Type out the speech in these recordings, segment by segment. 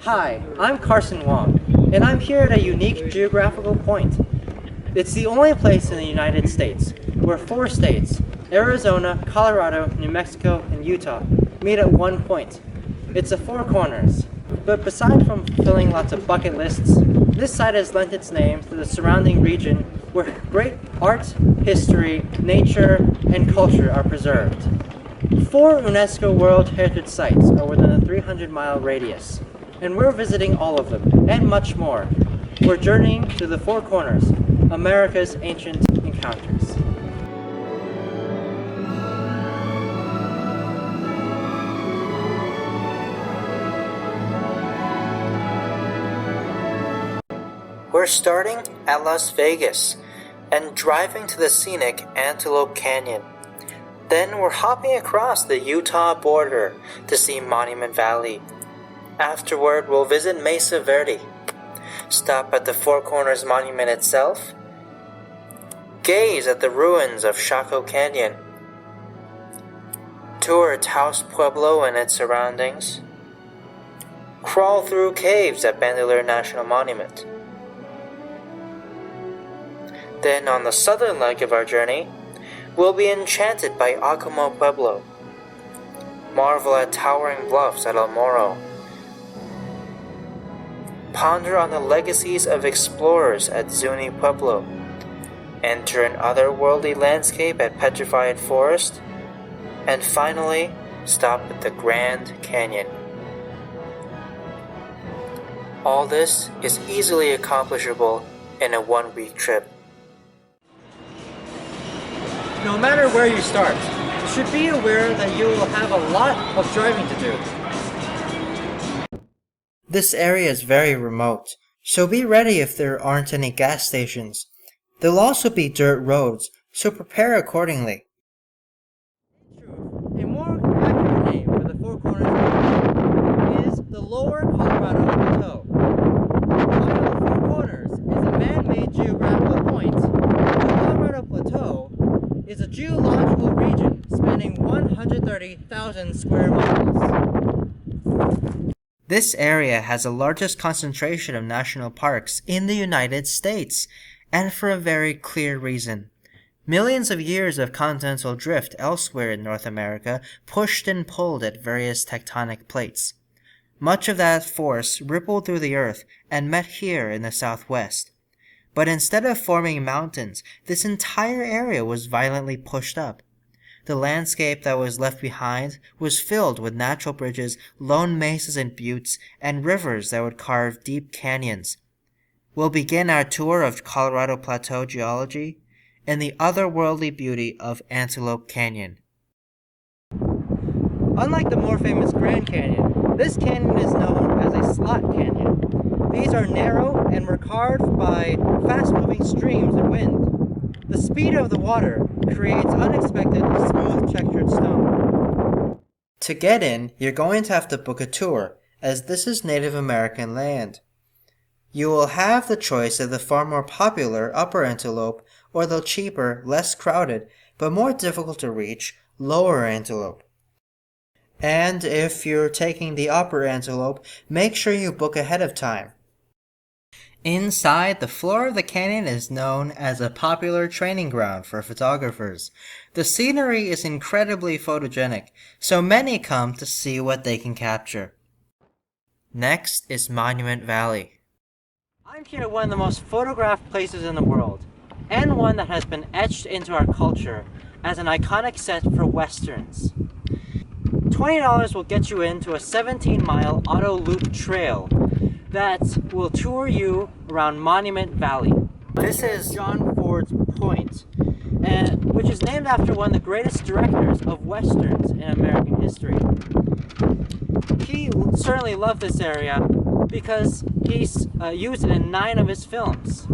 Hi, I'm Carson Wong, and I'm here at a unique geographical point. It's the only place in the United States where 4 states, Arizona, Colorado, New Mexico, and Utah, meet at one point. It's the Four Corners. But beside from fulfilling lots of bucket lists, this site has lent its name to the surrounding region where great art, history, nature, and culture are preserved. 4 UNESCO World Heritage Sites are within a 300-mile radius, and we're visiting all of them, and much more. We're journeying through the Four Corners, America's ancient encounters. We're starting at Las Vegas and driving to the scenic Antelope Canyon. Then we're hopping across the Utah border to see Monument Valley. Afterward, we'll visit Mesa Verde, stop at the Four Corners Monument itself, gaze at the ruins of Chaco Canyon, tour Taos Pueblo and its surroundings, crawl through caves at Bandelier National Monument. Then on the southern leg of our journey, we'll be enchanted by Acoma Pueblo, marvel at towering bluffs at El Morro, ponder on the legacies of explorers at Zuni Pueblo, enter an otherworldly landscape at Petrified Forest, and finally stop at the Grand Canyon. All this is easily accomplishable in a 1-week trip. No matter where you start, you should be aware that you will have a lot of driving to do. This area is very remote, so be ready if there aren't any gas stations. There'll also be dirt roads, so prepare accordingly. A more accurate name for the Four Corners is the Lower Colorado Plateau. While the Four Corners is a man-made geographical point, the Colorado Plateau is a geological region spanning 130,000 square miles. This area has the largest concentration of national parks in the United States, and for a very clear reason. Millions of years of continental drift elsewhere in North America pushed and pulled at various tectonic plates. Much of that force rippled through the earth and met here in the southwest. But instead of forming mountains, this entire area was violently pushed up. The landscape that was left behind was filled with natural bridges, lone mesas and buttes, and rivers that would carve deep canyons. We'll begin our tour of Colorado Plateau geology in the otherworldly beauty of Antelope Canyon. Unlike the more famous Grand Canyon, this canyon is known as a slot canyon. These are narrow and were carved by fast-moving streams and wind. The speed of the water creates unexpected, smooth textured stone. To get in, you're going to have to book a tour, as this is Native American land. You will have the choice of the far more popular Upper Antelope or the cheaper, less crowded, but more difficult to reach Lower Antelope. And if you're taking the Upper Antelope, make sure you book ahead of time. Inside, the floor of the canyon is known as a popular training ground for photographers. The scenery is incredibly photogenic, so many come to see what they can capture. Next is Monument Valley. I'm here at one of the most photographed places in the world, and one that has been etched into our culture as an iconic set for westerns. $20 will get you into a 17-mile auto loop trail that will tour you around Monument Valley. This is John Ford's Point, which is named after one of the greatest directors of westerns in American history. He certainly loved this area because he's used it in 9 of his films,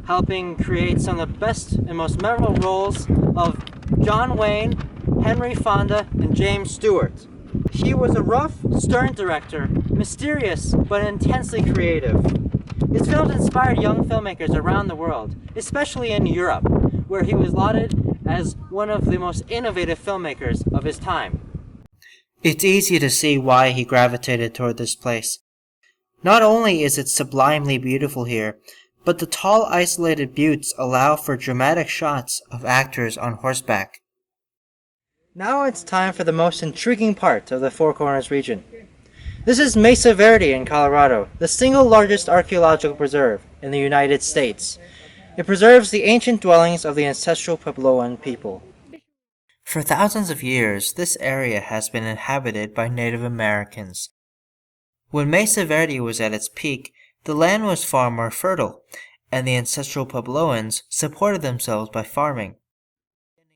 helping create some of the best and most memorable roles of John Wayne, Henry Fonda, and James Stewart. He was a rough, stern director, mysterious but intensely creative. His films inspired young filmmakers around the world, especially in Europe, where he was lauded as one of the most innovative filmmakers of his time. It's easy to see why he gravitated toward this place. Not only is it sublimely beautiful here, but the tall isolated buttes allow for dramatic shots of actors on horseback. Now it's time for the most intriguing part of the Four Corners region. This is Mesa Verde in Colorado, the single largest archaeological preserve in the United States. It preserves the ancient dwellings of the ancestral Puebloan people. For thousands of years, this area has been inhabited by Native Americans. When Mesa Verde was at its peak, the land was far more fertile, and the ancestral Puebloans supported themselves by farming.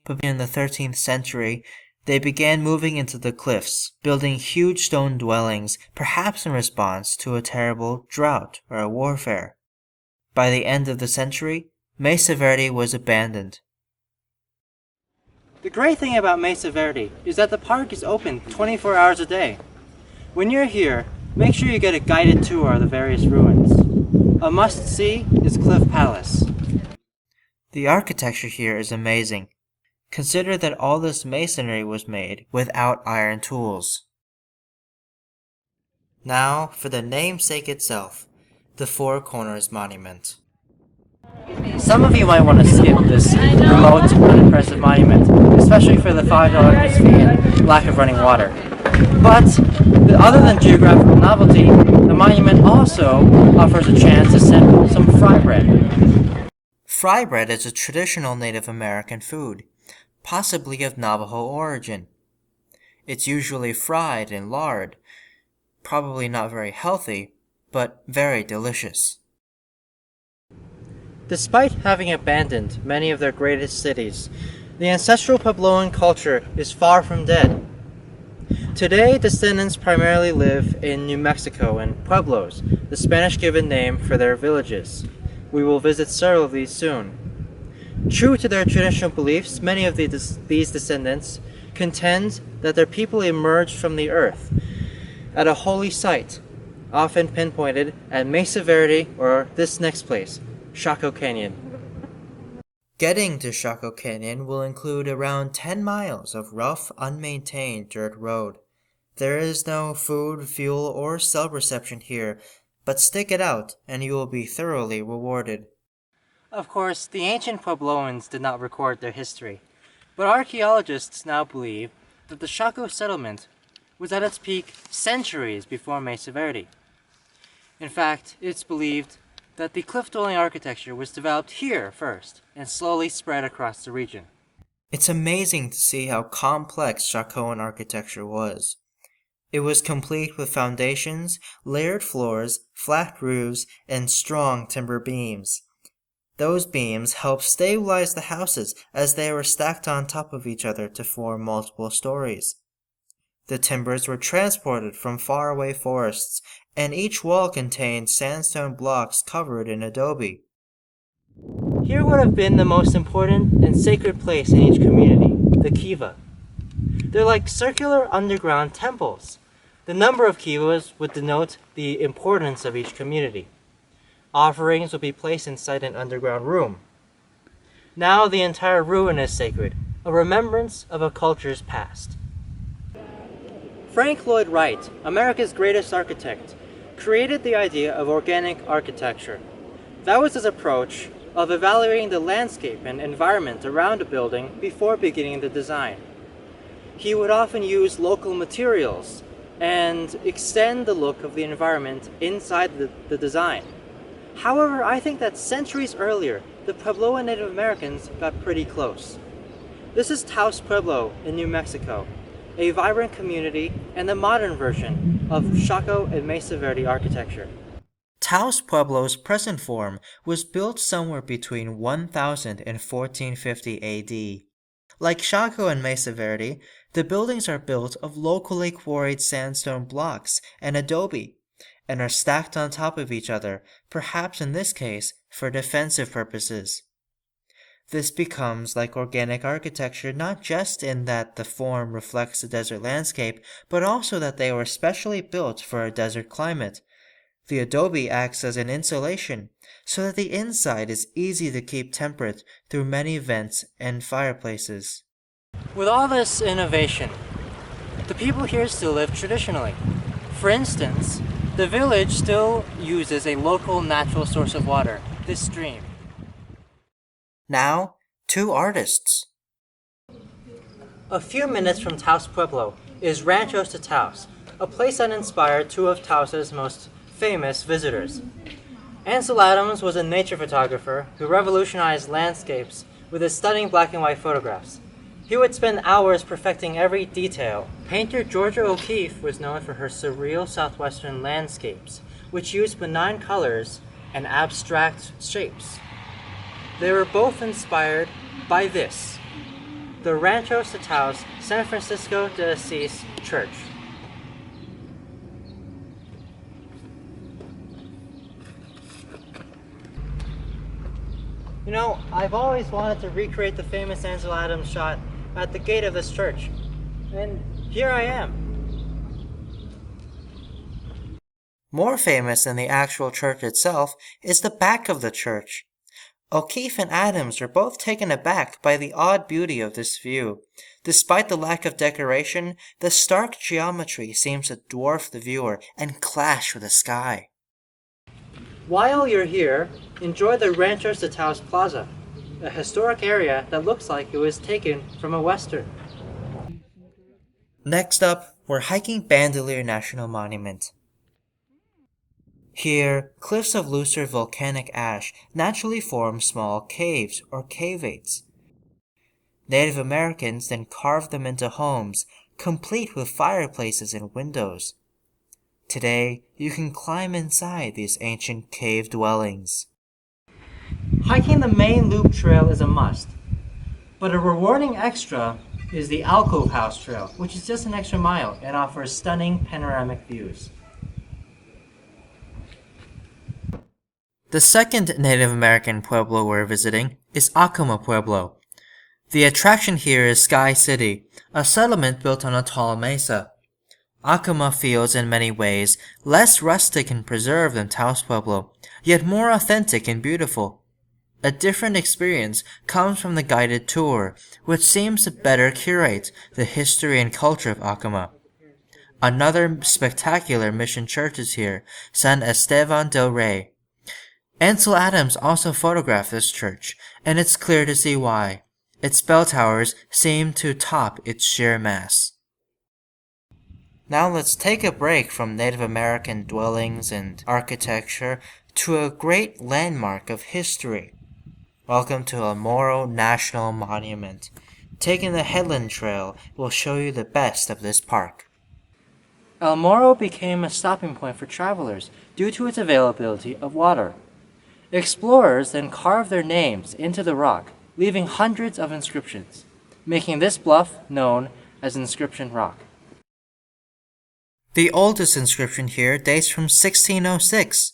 But in the 13th century, they began moving into the cliffs, building huge stone dwellings, perhaps in response to a terrible drought or a warfare. By the end of the century, Mesa Verde was abandoned. The great thing about Mesa Verde is that the park is open 24 hours a day. When you're here, make sure you get a guided tour of the various ruins. A must-see is Cliff Palace. The architecture here is amazing. Consider that all this masonry was made without iron tools. Now for the namesake itself, the Four Corners Monument. Some of you might want to skip this remote, unimpressive monument, especially for the $5 entrance fee and lack of running water. But, other than geographical novelty, the monument also offers a chance to sample some frybread. Frybread is a traditional Native American food, possibly of Navajo origin. It's usually fried in lard, probably not very healthy, but very delicious. Despite having abandoned many of their greatest cities, the ancestral Puebloan culture is far from dead. Today, descendants primarily live in New Mexico and pueblos, the Spanish-given name for their villages. We will visit several of these soon. True to their traditional beliefs, many of these descendants contend that their people emerged from the earth at a holy site, often pinpointed at Mesa Verde or this next place, Chaco Canyon. Getting to Chaco Canyon will include around 10 miles of rough, unmaintained dirt road. There is no food, fuel, or cell reception here, but stick it out and you will be thoroughly rewarded. Of course, the ancient Puebloans did not record their history, but archaeologists now believe that the Chaco settlement was at its peak centuries before Mesa Verde. In fact, it's believed that the cliff-dwelling architecture was developed here first and slowly spread across the region. It's amazing to see how complex Chacoan architecture was. It was complete with foundations, layered floors, flat roofs, and strong timber beams. Those beams helped stabilize the houses as they were stacked on top of each other to form multiple stories. The timbers were transported from faraway forests, and each wall contained sandstone blocks covered in adobe. Here would have been the most important and sacred place in each community, the kiva. They're like circular underground temples. The number of kivas would denote the importance of each community. Offerings would be placed inside an underground room. Now the entire ruin is sacred, a remembrance of a culture's past. Frank Lloyd Wright, America's greatest architect, created the idea of organic architecture. That was his approach of evaluating the landscape and environment around a building before beginning the design. He would often use local materials and extend the look of the environment inside the design. However, I think that centuries earlier, the Pueblo and Native Americans got pretty close. This is Taos Pueblo in New Mexico, a vibrant community and the modern version of Chaco and Mesa Verde architecture. Taos Pueblo's present form was built somewhere between 1000 and 1450 AD. Like Chaco and Mesa Verde, the buildings are built of locally quarried sandstone blocks and adobe, and are stacked on top of each other, perhaps in this case for defensive purposes. This becomes like organic architecture not just in that the form reflects the desert landscape, but also that they were specially built for a desert climate. The adobe acts as an insulation, so that the inside is easy to keep temperate through many vents and fireplaces. With all this innovation, the people here still live traditionally. For instance, The village still uses a local natural source of water, this stream. Now, two artists. A few minutes from Taos Pueblo is Ranchos de Taos, a place that inspired two of Taos' most famous visitors. Ansel Adams was a nature photographer who revolutionized landscapes with his stunning black and white photographs. He would spend hours perfecting every detail. Painter Georgia O'Keeffe was known for her surreal southwestern landscapes, which used benign colors and abstract shapes. They were both inspired by this, the Ranchos de Taos San Francisco de Asís Church. You know, I've always wanted to recreate the famous Ansel Adams shot at the gate of this church, and here I am. More famous than the actual church itself is the back of the church. O'Keeffe and Adams are both taken aback by the odd beauty of this view. Despite the lack of decoration, the stark geometry seems to dwarf the viewer and clash with the sky. While you're here, enjoy the Ranchos de Taos Plaza, a historic area that looks like it was taken from a western. Next up, we're hiking Bandelier National Monument. Here, cliffs of looser volcanic ash naturally form small caves or caveates. Native Americans then carved them into homes, complete with fireplaces and windows. Today, you can climb inside these ancient cave dwellings. Hiking the main loop trail is a must, but a rewarding extra is the Alcove House Trail, which is just an extra mile and offers stunning panoramic views. The second Native American pueblo we're visiting is Acoma Pueblo. The attraction here is Sky City, a settlement built on a tall mesa. Acoma feels in many ways less rustic and preserved than Taos Pueblo, yet more authentic and beautiful. A different experience comes from the guided tour, which seems to better curate the history and culture of Acoma. Another spectacular mission church is here, San Esteban del Rey. Ansel Adams also photographed this church, and it's clear to see why. Its bell towers seem to top its sheer mass. Now let's take a break from Native American dwellings and architecture to a great landmark of history. Welcome to El Morro National Monument. Taking the Headland Trail will show you the best of this park. El Morro became a stopping point for travelers due to its availability of water. Explorers then carved their names into the rock, leaving hundreds of inscriptions, making this bluff known as Inscription Rock. The oldest inscription here dates from 1606.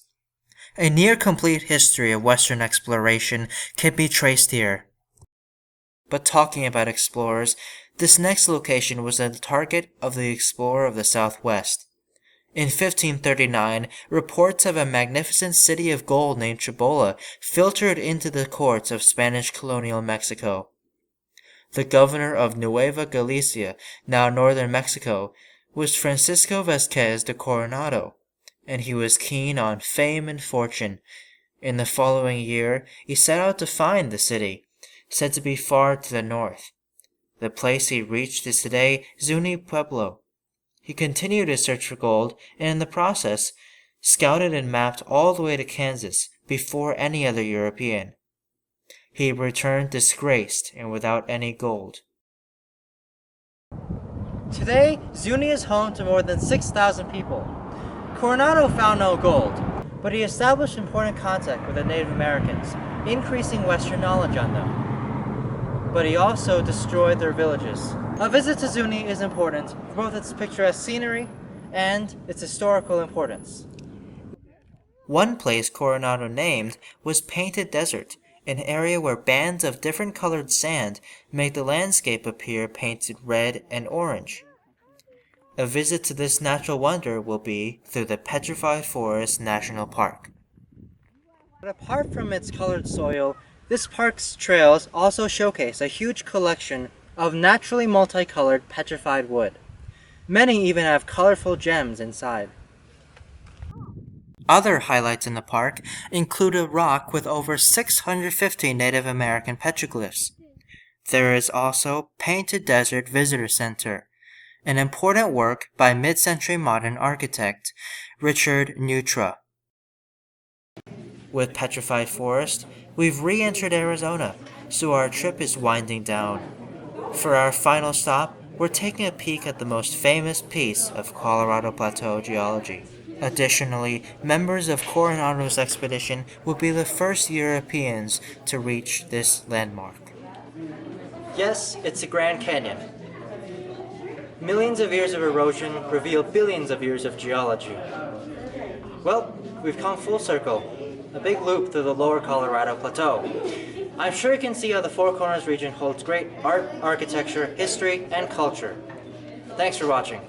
A near-complete history of Western exploration can be traced here. But talking about explorers, this next location was the target of the explorer of the Southwest. In 1539, reports of a magnificent city of gold named Cibola filtered into the courts of Spanish colonial Mexico. The governor of Nueva Galicia, now northern Mexico, was Francisco Vázquez de Coronado, and he was keen on fame and fortune. In the following year, he set out to find the city, said to be far to the north. The place he reached is today Zuni Pueblo. He continued his search for gold, and in the process, scouted and mapped all the way to Kansas before any other European. He returned disgraced and without any gold. Today, Zuni is home to more than 6,000 people. Coronado found no gold, but he established important contact with the Native Americans, increasing Western knowledge on them. But he also destroyed their villages. A visit to Zuni is important for both its picturesque scenery and its historical importance. One place Coronado named was Painted Desert, an area where bands of different colored sand make the landscape appear painted red and orange. A visit to this natural wonder will be through the Petrified Forest National Park. But apart from its colored soil, this park's trails also showcase a huge collection of naturally multicolored petrified wood. Many even have colorful gems inside. Other highlights in the park include a rock with over 650 Native American petroglyphs. There is also Painted Desert Visitor Center, an important work by mid-century modern architect Richard Neutra. With Petrified Forest, we've re-entered Arizona, so our trip is winding down. For our final stop, we're taking a peek at the most famous piece of Colorado Plateau geology. Additionally, members of Coronado's expedition will be the first Europeans to reach this landmark. Yes, it's the Grand Canyon. Millions of years of erosion reveal billions of years of geology. Well, we've come full circle, a big loop through the lower Colorado Plateau. I'm sure you can see how the Four Corners region holds great art, architecture, history, and culture. Thanks for watching.